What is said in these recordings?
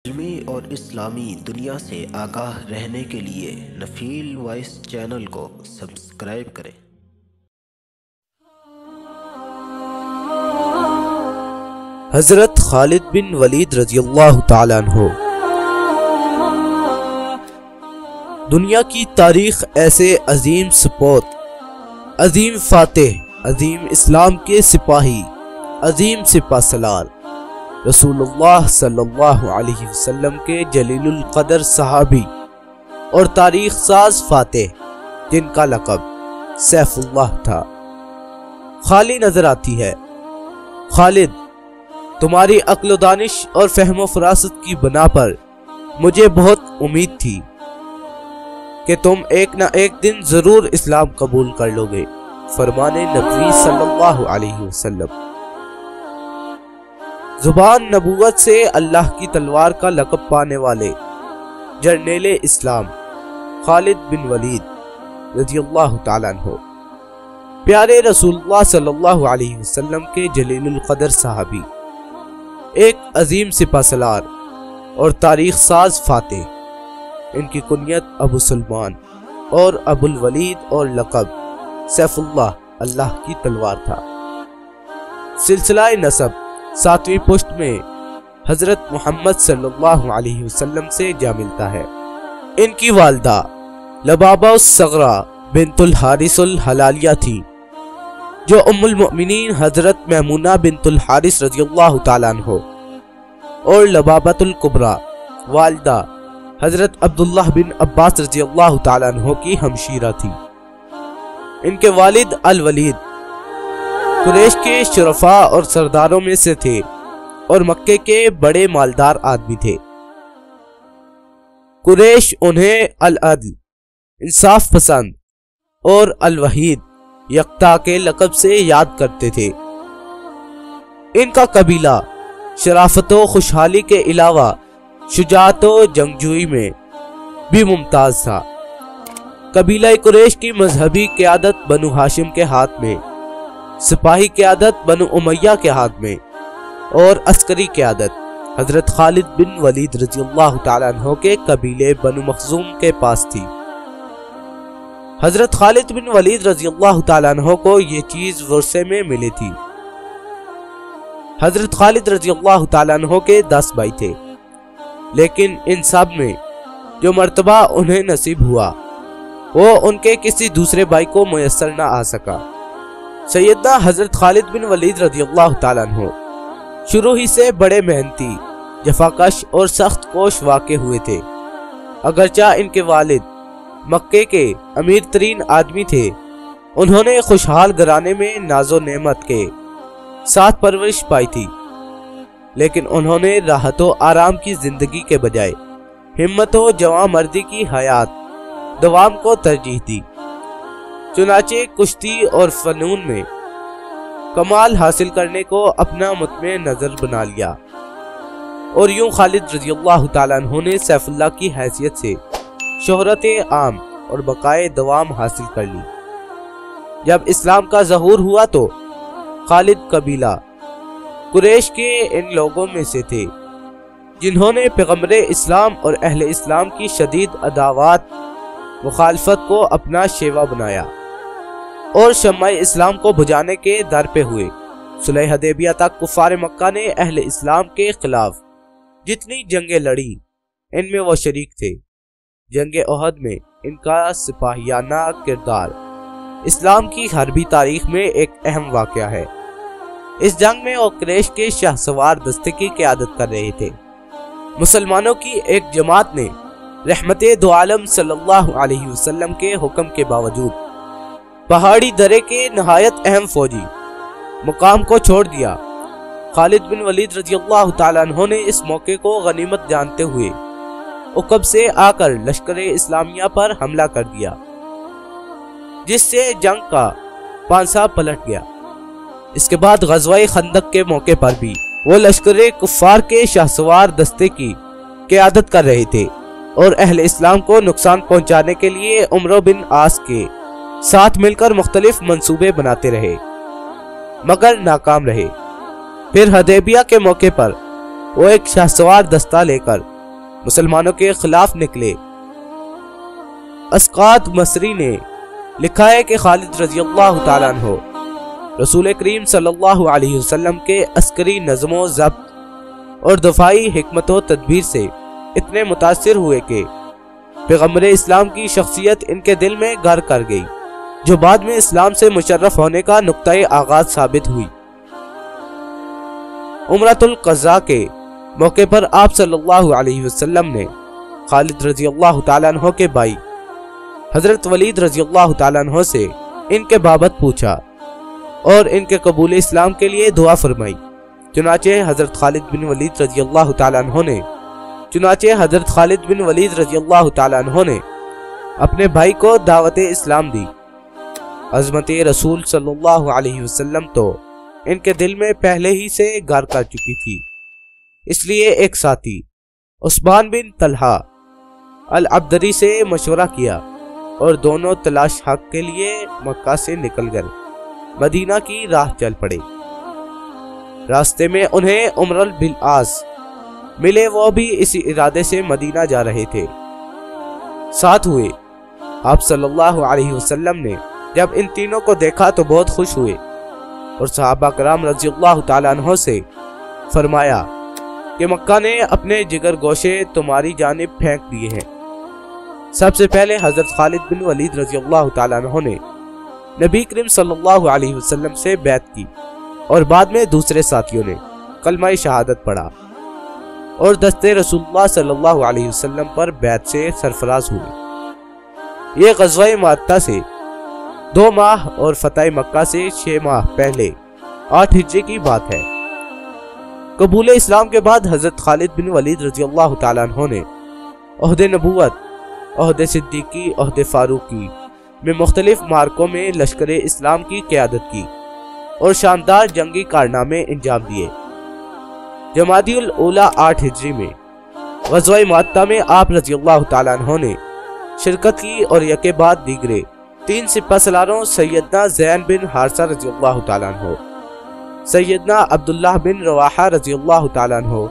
علمی اور اسلامی دنیا سے آگاہ رہنے کے لیے نفیل وائس چینل کو سبسکرائب کریں۔ حضرت خالد بن ولید رضی اللہ تعالیٰ عنہ۔ دنیا کی تاریخ ایسے عظیم سپوت، عظیم فاتح، عظیم اسلام کے سپاہی، عظیم سپہ سالار رسول اللہ صلی اللہ علیہ وسلم کے جلیل القدر صحابی اور تاریخ ساز فاتح، جن کا لقب سیف اللہ تھا، خالی نظر آتی ہے۔ خالد، تمہاری عقل و دانش اور فہم و فراست کی بنا پر مجھے بہت امید تھی کہ تم ایک نہ ایک دن ضرور اسلام قبول کر لو گے۔ فرمان نبوی صلی اللہ علیہ وسلم۔ زبان نبوت سے اللہ کی تلوار کا لقب پانے والے جرنیل اسلام خالد بن ولید رضی اللہ تعالیٰ عنہ، پیارے رسول اللہ صلی اللہ علیہ وسلم کے جلیل القدر صحابی، ایک عظیم سپہ سالار اور تاریخ ساز فاتح۔ ان کی کنیت ابو سلمان اور ابو الولید اور لقب سیف اللہ، اللہ کی تلوار تھا۔ سلسلہ نسب 7ویں پشت میں حضرت محمد صلی اللہ علیہ وسلم سے جا ملتا ہے۔ ان کی والدہ لبابہ الصغرا بنت الحارث الحلالیہ تھی، جو ام المؤمنین حضرت میمونہ بنت الحارث رضی اللہ تعالیٰ عنہ اور لبابۃ الکبریٰ والدہ حضرت عبداللہ بن عباس رضی اللہ تعالیٰ عنہ کی ہمشیرہ تھی۔ ان کے والد الولید قریش کے شرفاء اور سرداروں میں سے تھے اور مکے کے بڑے مالدار آدمی تھے۔ قریش انہیں العدل، انصاف پسند اور الوحید، یکتا کے لقب سے یاد کرتے تھے۔ ان کا قبیلہ شرافت و خوشحالی کے علاوہ شجاعت و جنگجوئی میں بھی ممتاز تھا۔ قبیلہ قریش کی مذہبی قیادت بنو ہاشم کے ہاتھ میں، سپاہی قیادت بنو امیہ کے ہاتھ میں اور عسکری قیادت حضرت خالد بن ولید رضی اللہ تعالیٰ عنہ کے قبیلے بنو مخزوم کے پاس تھی۔ حضرت خالد بن ولید رضی اللہ تعالیٰ عنہ کو یہ چیز ورثے میں ملی تھی۔ حضرت خالد رضی اللہ تعالیٰ عنہ کے 10 بھائی تھے، لیکن ان سب میں جو مرتبہ انہیں نصیب ہوا وہ ان کے کسی دوسرے بھائی کو میسر نہ آ سکا۔ سیدنا حضرت خالد بن ولید رضی اللہ تعالیٰ عنہ شروع ہی سے بڑے محنتی، جفاکش اور سخت کوش واقع ہوئے تھے۔ اگرچہ ان کے والد مکے کے امیر ترین آدمی تھے، انہوں نے خوشحال گھرانے میں ناز و نعمت کے ساتھ پرورش پائی تھی، لیکن انہوں نے راحت و آرام کی زندگی کے بجائے ہمت و جوان مردی کی حیات دوام کو ترجیح دی۔ چنانچہ کشتی اور فنون میں کمال حاصل کرنے کو اپنا مطمع نظر بنا لیا، اور یوں خالد رضی اللہ تعالیٰ عنہ نے سیف اللہ کی حیثیت سے شہرت عام اور بقائے دوام حاصل کر لی۔ جب اسلام کا ظہور ہوا تو خالد قبیلہ قریش کے ان لوگوں میں سے تھے جنہوں نے پیغمبر اسلام اور اہل اسلام کی شدید عداوت مخالفت کو اپنا شیوا بنایا اور شمع اسلام کو بجھانے کے در پہ ہوئے۔ صلح حدیبیہ تک کفار مکہ نے اہل اسلام کے خلاف جتنی جنگیں لڑی، ان میں وہ شریک تھے۔ جنگ احد میں ان کا سپاہیانہ کردار اسلام کی حربی تاریخ میں ایک اہم واقعہ ہے۔ اس جنگ میں وہ قریش کے شاہ سوار دستے کی قیادت کر رہے تھے۔ مسلمانوں کی ایک جماعت نے رحمت دو عالم صلی اللہ علیہ وسلم کے حکم کے باوجود پہاڑی درے کے نہایت اہم فوجی مقام کو چھوڑ دیا۔ خالد بن ولید رضی اللہ تعالیٰ عنہ نے اس موقع کو غنیمت جانتے ہوئے عقب سے آ کر لشکر اسلامیہ پر حملہ کر دیا، جس سے جنگ کا پانسا پلٹ گیا۔ اس کے بعد غزوہ خندق کے موقع پر بھی وہ لشکر کفار کے شاہ سوار دستے کی قیادت کر رہے تھے اور اہل اسلام کو نقصان پہنچانے کے لیے عمرو بن عاص کے ساتھ مل کر مختلف منصوبے بناتے رہے، مگر ناکام رہے۔ پھر حدیبیہ کے موقع پر وہ ایک شاہ سوار دستہ لے کر مسلمانوں کے خلاف نکلے۔ اسقاط مصری نے لکھا ہے کہ خالد رضی اللہ تعالیٰ عنہ رسول کریم صلی اللہ علیہ وسلم کے عسکری نظم و ضبط اور دفاعی حکمت و تدبیر سے اتنے متاثر ہوئے کہ پیغمبر اسلام کی شخصیت ان کے دل میں گھر کر گئی، جو بعد میں اسلام سے مشرف ہونے کا نقطۂ آغاز ثابت ہوئی۔ عمرۃ القضاء کے موقع پر آپ صلی اللہ علیہ وسلم نے خالد رضی اللہ تعالیٰ عنہ کے بھائی حضرت ولید رضی اللہ تعالیٰ عنہ سے ان کے بابت پوچھا اور ان کے قبول اسلام کے لیے دعا فرمائی۔ چنانچہ حضرت خالد بن ولید رضی اللہ تعالیٰ عنہ نے اپنے بھائی کو دعوت اسلام دی۔ عظمت رسول صلی اللہ علیہ وسلم تو ان کے دل میں پہلے ہی سے گھر کر چکی تھی، اس لیے ایک ساتھی عثمان بن طلحہ العبدری سے مشورہ کیا اور دونوں تلاش حق کے لیے مکہ سے نکل کر مدینہ کی راہ چل پڑے۔ راستے میں انہیں عمر بالعاص ملے، وہ بھی اسی ارادے سے مدینہ جا رہے تھے۔ ساتھ ہوئے آپ صلی اللہ علیہ وسلم نے جب ان تینوں کو دیکھا تو بہت خوش ہوئے اور صحابہ کرام رضی اللہ تعالیٰ عنہ سے فرمایا کہ مکہ نے اپنے جگر گوشے تمہاری جانب پھینک دیے ہیں۔ سب سے پہلے حضرت خالد بن ولید رضی اللہ تعالیٰ عنہ نے نبی کریم صلی اللہ علیہ وسلم سے بیعت کی اور بعد میں دوسرے ساتھیوں نے کلمہ شہادت پڑھا اور دستے رسول اللہ صلی اللہ علیہ وسلم پر بیعت سے سرفراز ہوئے۔ یہ غزوہ مؤتہ سے 2 ماہ اور فتح مکہ سے 6 ماہ پہلے 8 ہجری کی بات ہے۔ قبول اسلام کے بعد حضرت خالد بن ولید رضی اللہ تعالیٰ عنہ نے عہد نبوت، عہد صدیقی، عہد فاروقی میں مختلف معرکوں میں لشکر اسلام کی قیادت کی اور شاندار جنگی کارنامے انجام دیے۔ جمادی الاولی 8 ہجری میں غزوہ مؤتہ میں آپ رضی اللہ تعالیٰ عنہ نے شرکت کی اور یکے بعد دیگرے 3 سپہ سالاروں سیدنا زین بن حارثہ رضی اللہ تعالیٰ عنہ، سیدنا عبداللہ بن رواحہ رضی اللہ تعالیٰ عنہ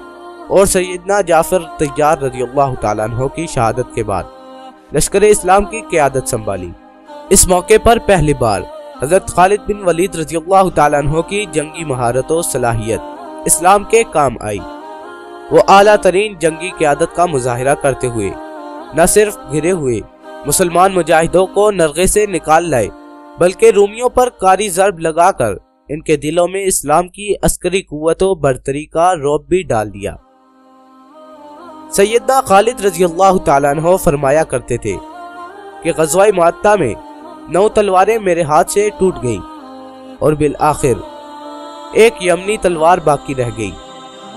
اور سیدنا جعفر طیار رضی اللہ تعالیٰ عنہ کی شہادت کے بعد لشکر اسلام کی قیادت سنبھالی۔ اس موقع پر پہلی بار حضرت خالد بن ولید رضی اللہ تعالیٰ عنہ کی جنگی مہارت و صلاحیت اسلام کے کام آئی۔ وہ اعلیٰ ترین جنگی قیادت کا مظاہرہ کرتے ہوئے نہ صرف گھرے ہوئے مسلمان مجاہدوں کو نرغے سے نکال لائے بلکہ رومیوں پر کاری ضرب لگا کر ان کے دلوں میں اسلام کی عسکری قوت و برتری کا رعب بھی ڈال دیا۔ سیدنا خالد رضی اللہ تعالیٰ عنہ فرمایا کرتے تھے کہ غزوہ مؤتہ میں 9 تلواریں میرے ہاتھ سے ٹوٹ گئیں اور بالآخر ایک یمنی تلوار باقی رہ گئی۔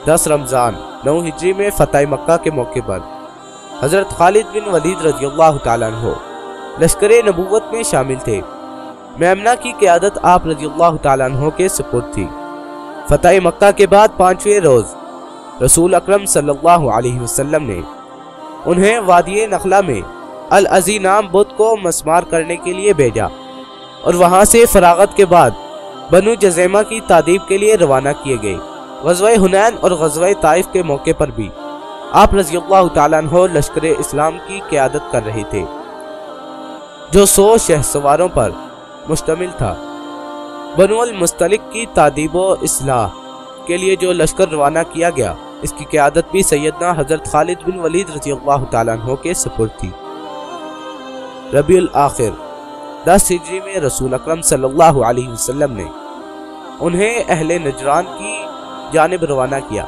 10 رمضان 9 ہجری میں فتح مکہ کے موقع پر حضرت خالد بن ولید رضی اللہ تعالیٰ عنہ لشکر نبوت میں شامل تھے۔ میمنہ کی قیادت آپ رضی اللہ تعالیٰ عنہ کے سپرد تھی۔ فتح مکہ کے بعد 5ویں روز رسول اکرم صلی اللہ علیہ وسلم نے انہیں وادی نخلہ میں العزی نام بت کو مسمار کرنے کے لیے بھیجا اور وہاں سے فراغت کے بعد بنو جزیمہ کی تادیب کے لیے روانہ کیے گئے۔ غزوہ حنین اور غزوہ طائف کے موقع پر بھی آپ رضی اللہ تعالیٰ عنہ لشکر اسلام کی قیادت کر رہے تھے، جو 100 شہ سواروں پر مشتمل تھا۔ بنو المستلق کی تادیب و اصلاح کے لیے جو لشکر روانہ کیا گیا، اس کی قیادت بھی سیدنا حضرت خالد بن ولید رضی اللہ تعالیٰ عنہ کے سپرد تھی۔ ربیع الآخر 10 ہجری میں رسول اکرم صلی اللہ علیہ وسلم نے انہیں اہل نجران کی جانب روانہ کیا۔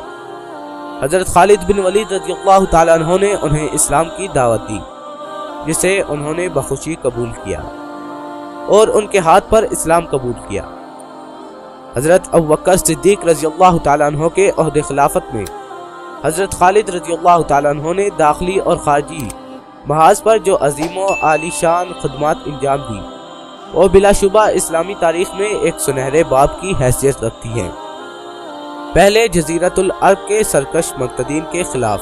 حضرت خالد بن ولید رضی اللہ تعالیٰ عنہ نے انہیں اسلام کی دعوت دی، جسے انہوں نے بخوشی قبول کیا اور ان کے ہاتھ پر اسلام قبول کیا۔ حضرت ابوبکر صدیق رضی اللہ تعالیٰ عنہ کے عہد خلافت میں حضرت خالد رضی اللہ تعالیٰ عنہ نے داخلی اور خارجی محاذ پر جو عظیم و عالی شان خدمات انجام دی، وہ بلا شبہ اسلامی تاریخ میں ایک سنہرے باب کی حیثیت رکھتی ہیں۔ پہلے جزیرت العرب کے سرکش مرتدین کے خلاف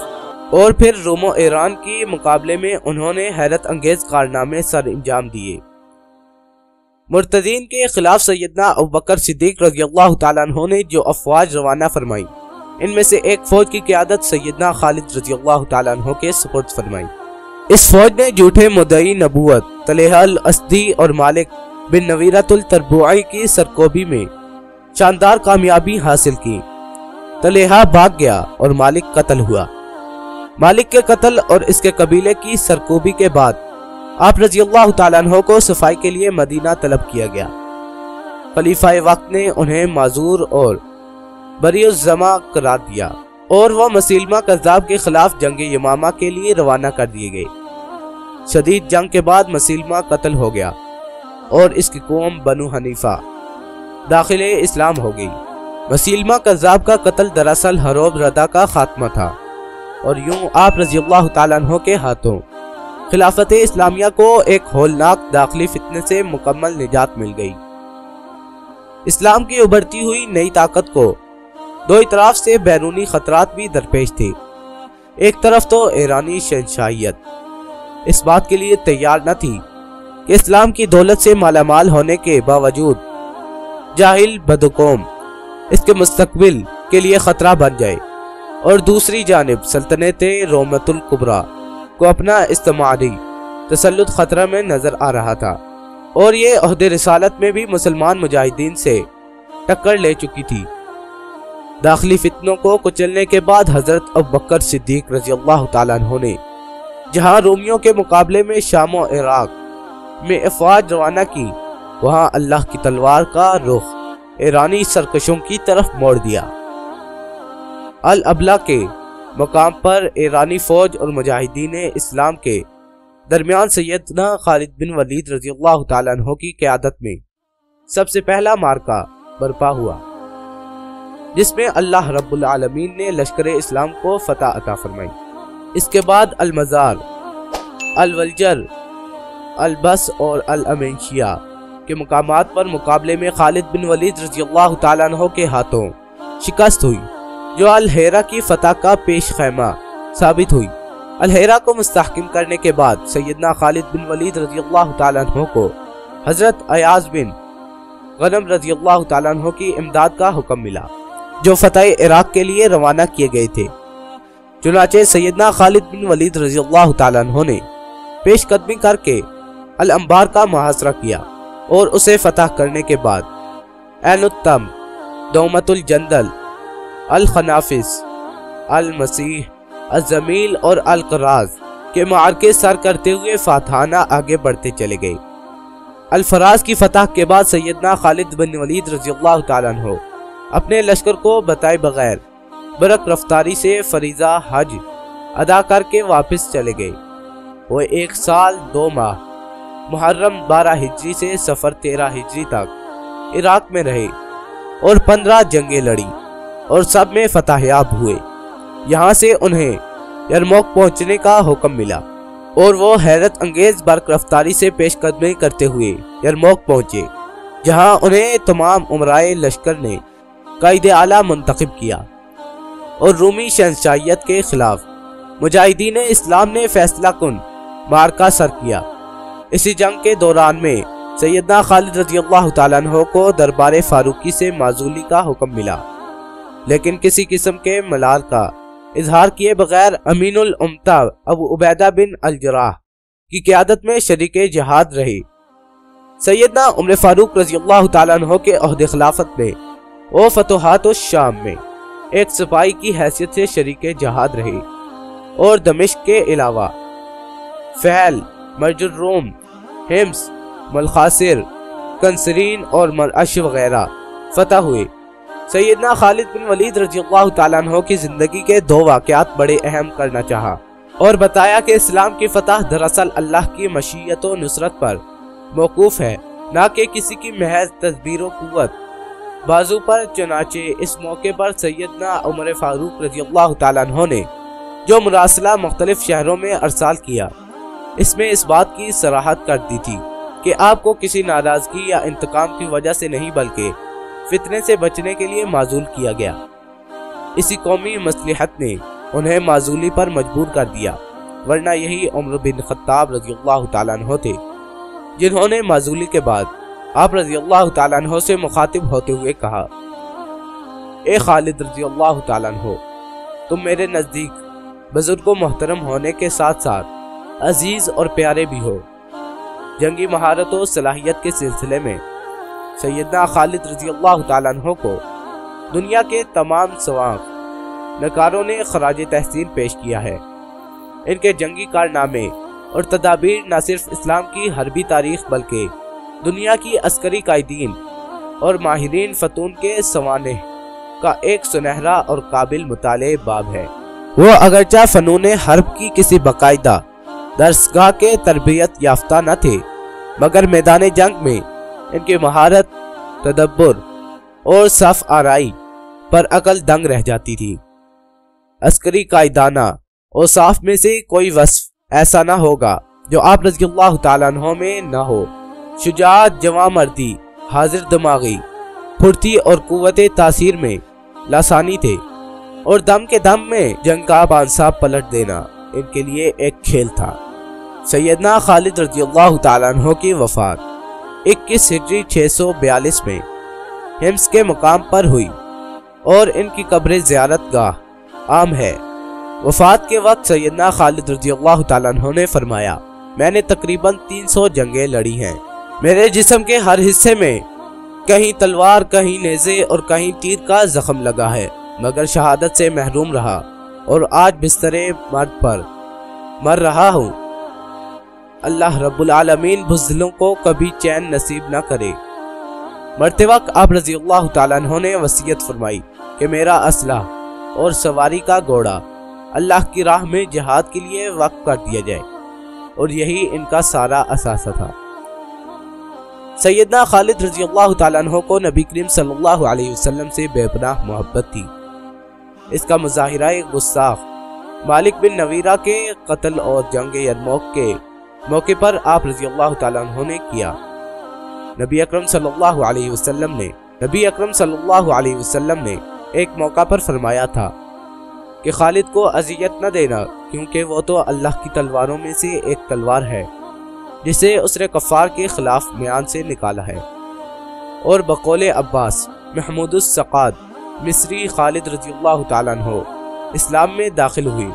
اور پھر روم و ایران کے مقابلے میں انہوں نے حیرت انگیز کارنامے سر انجام دیے۔ مرتدین کے خلاف سیدنا ابوبکر صدیق رضی اللہ تعالیٰ عنہ نے جو افواج روانہ فرمائی، ان میں سے ایک فوج کی قیادت سیدنا خالد رضی اللہ تعالیٰ عنہ کے سپرد فرمائی۔ اس فوج نے جھوٹے مدعی نبوت طلحہ الاسدی اور مالک بن نویرۃ التربوعی کی سرکوبی میں شاندار کامیابی حاصل کی۔ طلحہ بھاگ گیا اور مالک قتل ہوا۔ مالک کے قتل اور اس کے قبیلے کی سرکوبی کے بعد آپ رضی اللہ تعالیٰ عنہ کو صفائی کے لیے مدینہ طلب کیا گیا۔ خلیفہ وقت نے انہیں معذور اور بری الذمہ قرار دیا اور وہ مسیلمہ کذاب کے خلاف جنگ یمامہ کے لیے روانہ کر دیے گئے۔ شدید جنگ کے بعد مسیلمہ قتل ہو گیا اور اس کی قوم بنو حنیفہ داخل اسلام ہو گئی۔ مسیلمہ کذاب کا قتل دراصل حروب ردا کا خاتمہ تھا اور یوں آپ رضی اللہ تعالیٰ عنہ کے ہاتھوں خلافت اسلامیہ کو ایک ہولناک داخلی فتنے سے مکمل نجات مل گئی۔ اسلام کی ابھرتی ہوئی نئی طاقت کو دو اطراف سے بیرونی خطرات بھی درپیش تھے۔ ایک طرف تو ایرانی شہنشاہیت اس بات کے لیے تیار نہ تھی کہ اسلام کی دولت سے مالا مال ہونے کے باوجود جاہل بدقوم اس کے مستقبل کے لیے خطرہ بن جائے، اور دوسری جانب سلطنت رومت الکبریٰ کو اپنا استعماری تسلط خطرہ میں نظر آ رہا تھا، اور یہ عہد رسالت میں بھی مسلمان مجاہدین سے ٹکر لے چکی تھی۔ داخلی فتنوں کو کچلنے کے بعد حضرت ابوبکر صدیق رضی اللہ تعالیٰ عنہ نے جہاں رومیوں کے مقابلے میں شام و عراق میں افواج روانہ کی، وہاں اللہ کی تلوار کا رخ ایرانی سرکشوں کی طرف موڑ دیا۔ الابلا کے مقام پر ایرانی فوج اور مجاہدین اسلام کے درمیان سیدنا خالد بن ولید رضی اللہ تعالیٰ عنہ کی قیادت میں سب سے پہلا معرکہ برپا ہوا، جس میں اللہ رب العالمین نے لشکر اسلام کو فتح عطا فرمائی۔ اس کے بعد المزار، الولجر، البس اور الامنشیہ کے مقامات پر مقابلے میں خالد بن ولید رضی اللہ تعالیٰ عنہ کے ہاتھوں شکست ہوئی، جو الہیرہ کی فتح کا پیش خیمہ ثابت ہوئی۔ الہیرہ کو مستحکم کرنے کے بعد سیدنا خالد بن ولید رضی اللہ تعالیٰ عنہ کو حضرت ایاز بن غنم رضی اللہ تعالیٰ عنہ کی امداد کا حکم ملا، جو فتح عراق کے لیے روانہ کیے گئے تھے۔ چنانچہ سیدنا خالد بن ولید رضی اللہ تعالیٰ عنہ نے پیش قدمی کر کے الانبار کا محاصرہ کیا اور اسے فتح کرنے کے بعد عین التم، دومت الجندل، الخنافس، المسیح، الزمیل اور القراز کے معرکے سر کرتے ہوئے فاتحانہ آگے بڑھتے چلے گئے۔ الفراز کی فتح کے بعد سیدنا خالد بن ولید رضی اللہ تعالیٰ عنہ اپنے لشکر کو بتائے بغیر برق رفتاری سے فریضہ حج ادا کر کے واپس چلے گئے۔ وہ 1 سال 2 ماہ محرم 12 ہجری سے صفر 13 ہجری تک عراق میں رہے اور 15 جنگیں لڑی اور سب میں فتح یاب ہوئے۔ یہاں سے انہیں یرموک پہنچنے کا حکم ملا اور وہ حیرت انگیز برق رفتاری سے پیش قدمی کرتے ہوئے یرموک پہنچے، جہاں انہیں تمام امرائے لشکر نے قائد اعلیٰ منتخب کیا اور رومی شہنشاہیت کے خلاف مجاہدین اسلام نے فیصلہ کن معرکہ سر کیا۔ اسی جنگ کے دوران میں سیدنا خالد رضی اللہ تعالیٰ عنہ کو دربار فاروقی سے معزولی کا حکم ملا، لیکن کسی قسم کے ملال کا اظہار کیے بغیر امین الامتہ ابو عبیدہ بن الجراح کی قیادت میں شریک جہاد رہے۔ سیدنا عمر فاروق رضی اللہ تعالیٰ عنہ کے عہد خلافت میں وہ فتوحات الشام میں ایک سپاہی کی حیثیت سے شریک جہاد رہے اور دمشق کے علاوہ فعل، مرج الروم، حمص، ملخاصر، کنسرین اور مرعش وغیرہ فتح ہوئے۔ سیدنا خالد بن ولید رضی اللہ تعالیٰ عنہ کی زندگی کے 2 واقعات بڑے اہم کرنا چاہا اور بتایا کہ اسلام کی فتح دراصل اللہ کی مشیت و نصرت پر موقوف ہے، نہ کہ کسی کی محض تدبیر و قوت بازو پر۔ چنانچہ اس موقع پر سیدنا عمر فاروق رضی اللہ تعالیٰ عنہ نے جو مراسلہ مختلف شہروں میں ارسال کیا، اس میں اس بات کی صراحت کر دی تھی کہ آپ کو کسی ناراضگی یا انتقام کی وجہ سے نہیں بلکہ فتنے سے بچنے کے لیے معزول کیا گیا۔ اسی قومی مصلحت نے انہیں معزولی پر مجبور کر دیا، ورنہ یہی عمر بن خطاب رضی اللہ تعالیٰ عنہ تھے جنہوں نے معزولی کے بعد آپ رضی اللہ تعالیٰ عنہ سے مخاطب ہوتے ہوئے کہا اے خالد رضی اللہ تعالیٰ عنہ، تم میرے نزدیک بزرگ و محترم ہونے کے ساتھ ساتھ عزیز اور پیارے بھی ہو۔ جنگی مہارت و صلاحیت کے سلسلے میں سیدنا خالد رضی اللہ تعالیٰ عنہ کو دنیا کے تمام سوانح نکاروں نے خراج تحسین پیش کیا ہے۔ ان کے جنگی کارنامے اور تدابیر نہ صرف اسلام کی حربی تاریخ بلکہ دنیا کی عسکری قائدین اور ماہرین فتون کے سوانح کا ایک سنہرا اور قابل مطالعہ باب ہے۔ وہ اگرچہ فنون حرب کی کسی باقاعدہ درسگاہ کے تربیت یافتہ نہ تھے، مگر میدان جنگ میں ان کی مہارت، تدبر اور صف آرائی پر عقل دنگ رہ جاتی تھی۔ عسکری قائدانہ اوصاف میں سے کوئی وصف ایسا نہ ہوگا جو آپ رضی اللہ تعالیٰ عنہ میں نہ ہو۔ شجاعت، جواں مردی، حاضر دماغی، پھرتی اور قوت تاثیر میں لاسانی تھے، اور دم کے دم میں جنگ کا پانسا پلٹ دینا ان کے لیے ایک کھیل تھا۔ سیدنا خالد رضی اللہ تعالیٰ عنہ کی وفات 21 ہجری 642 میں حمص کے مقام پر ہوئی اور ان کی قبر زیارت گاہ عام ہے۔ وفات کے وقت سیدنا خالد رضی اللہ تعالیٰ عنہ نے فرمایا، میں نے تقریباً 300 جنگیں لڑی ہیں۔ میرے جسم کے ہر حصے میں کہیں تلوار، کہیں نیزے اور کہیں تیر کا زخم لگا ہے، مگر شہادت سے محروم رہا اور آج بستر مرگ پر مر رہا ہوں۔ اللہ رب العالمین بزدلوں کو کبھی چین نصیب نہ کرے۔ مرتے وقت آپ رضی اللہ تعالیٰ عنہ نے وصیت فرمائی کہ میرا اسلحہ اور سواری کا گھوڑا اللہ کی راہ میں جہاد کے لیے وقف کر دیا جائے، اور یہی ان کا سارا اثاثہ تھا۔ سیدنا خالد رضی اللہ تعالیٰ عنہ کو نبی کریم صلی اللہ علیہ وسلم سے بے پناہ محبت تھی۔ اس کا مظاہرہ گستاخ مالک بن نویرہ کے قتل اور جنگ یرموک کے موقع پر آپ رضی اللہ تعالیٰ عنہ نے کیا۔ نبی اکرم صلی اللہ علیہ وسلم نے ایک موقع پر فرمایا تھا کہ خالد کو اذیت نہ دینا، کیونکہ وہ تو اللہ کی تلواروں میں سے ایک تلوار ہے جسے اسر کفار کے خلاف میان سے نکالا ہے۔ اور بقول عباس محمود السقاد مصری خالد رضی اللہ تعالیٰ عنہ اسلام میں داخل ہوئی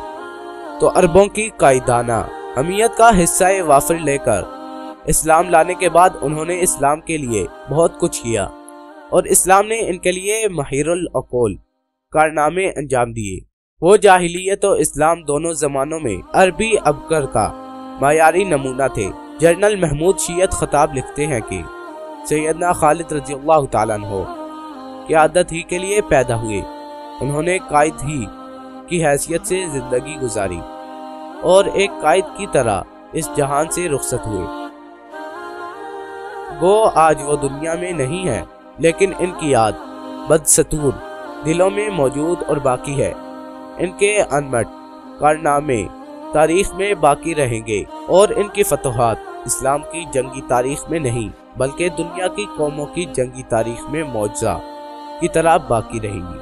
تو عربوں کی قائدانہ حمیت کا حصہ وافر لے کر اسلام لانے کے بعد انہوں نے اسلام کے لیے بہت کچھ کیا، اور اسلام نے ان کے لیے محیر العقول کارنامے انجام دیے۔ وہ جاہلیت و اسلام دونوں زمانوں میں عربی ابکر کا معیاری نمونہ تھے۔ جنرل محمود شیعت خطاب لکھتے ہیں کہ سیدنا خالد رضی اللہ تعالیٰ عنہ قیادت ہی کے لیے پیدا ہوئے، انہوں نے قائد ہی کی حیثیت سے زندگی گزاری اور ایک قائد کی طرح اس جہان سے رخصت ہوئے۔ گو آج وہ دنیا میں نہیں ہے، لیکن ان کی یاد بدستور دلوں میں موجود اور باقی ہے۔ ان کے انمٹ کارنامے تاریخ میں باقی رہیں گے، اور ان کی فتوحات اسلام کی جنگی تاریخ میں نہیں بلکہ دنیا کی قوموں کی جنگی تاریخ میں معجزہ کی طرح باقی رہیں گی۔